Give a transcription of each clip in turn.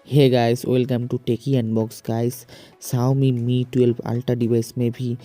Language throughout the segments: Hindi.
Hey guys, welcome to techy unbox guys. Xiaomi Mi 12 ultra device में भी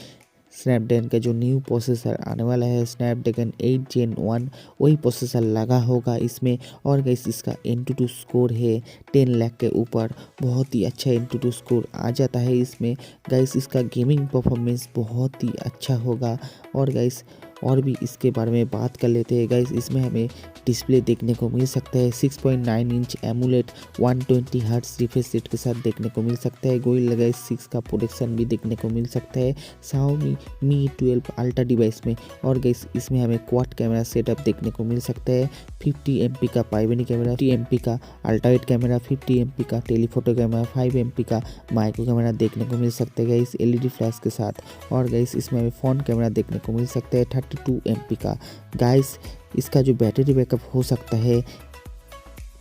स्नैपड्रैगन का जो न्यू प्रोसेसर आने वाला है स्नैपड्रैगन 8 Gen 1 वही प्रोसेसर लगा होगा इसमें। और गाइस इसका Antutu स्कोर है 10 लाख के ऊपर। बहुत ही अच्छा Antutu स्कोर आ जाता है इसमें। गाइस इसका गेमिंग परफॉर्मेंस बहुत ही अच्छा होगा। और गाइस और भी इसके बारे में बात कर लेते हैं। गाइस इसमें हमें डिस्प्ले देखने को मिल सकता है 6.9 inch AMOLED 120 hertz refresh rate के साथ देखने को मिल सकता है। गोरिल्ला ग्लास 6 का प्रोटेक्शन भी देखने को मिल सकता है Xiaomi Mi 12 अल्ट्रा डिवाइस में। और गाइस इसमें हमें क्वाड कैमरा सेटअप देखने को मिल सकता है। 50 MP का पाइवेनी कैमरा, 50 MP का अल्ट्रावाइड कैमरा, 50 MP का टेलीफोटो कैमरा, 5 MP का माइक्रो कैमरा देखने को मिल सकता है गाइस LED फ्लैश के साथ। और गाइस इसमें हमें फ्रंट कैमरा देखने को मिल सकता है 32 MP का। गाइस इसका जो बैटरी बैकअप हो सकता है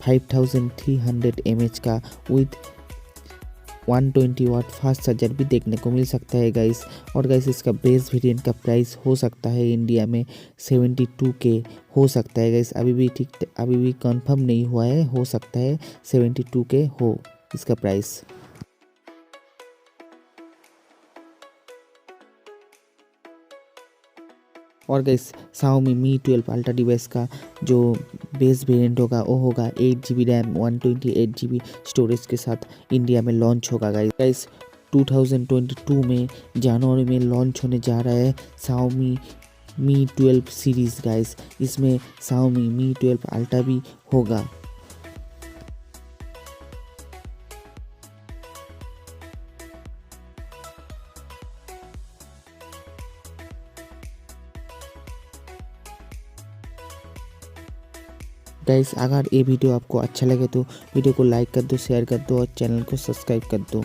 5300 mAh का विद 120 वाट फास्ट चार्जर भी देखने को मिल सकता है गाइस। और गाइस इसका बेस वेरिएंट का प्राइस हो सकता है इंडिया में 72K हो सकता है गाइस। अभी भी कंफर्म नहीं हुआ है, हो सकता है 72K हो इसका प्राइस। और guys Xiaomi Mi 12 ultra device का जो बेस वेरिएंट होगा वो होगा 8GB रैम 128GB स्टोरेज के साथ इंडिया में लॉन्च होगा गाइस 2022 में जनवरी में लॉन्च होने जा रहा है Xiaomi Mi 12 सीरीज़ गाइस। इसमें Xiaomi Mi 12 अल्ट्रा भी होगा। गाइस अगर ये वीडियो आपको अच्छा लगे तो वीडियो को लाइक कर दो, शेयर कर दो और चैनल को सब्सक्राइब कर दो।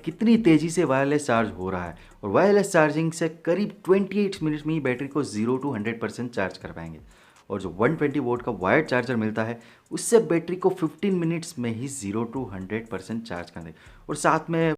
कितनी तेज़ी से वायरलेस चार्ज हो रहा है और वायरलेस चार्जिंग से करीब 28 मिनट में ही बैटरी को 0 to 100% चार्ज कर पाएंगे। और जो 120 वोल्ट का वायर्ड चार्जर मिलता है उससे बैटरी को 15 मिनट्स में ही 0 to 100% चार्ज कर दें। और साथ में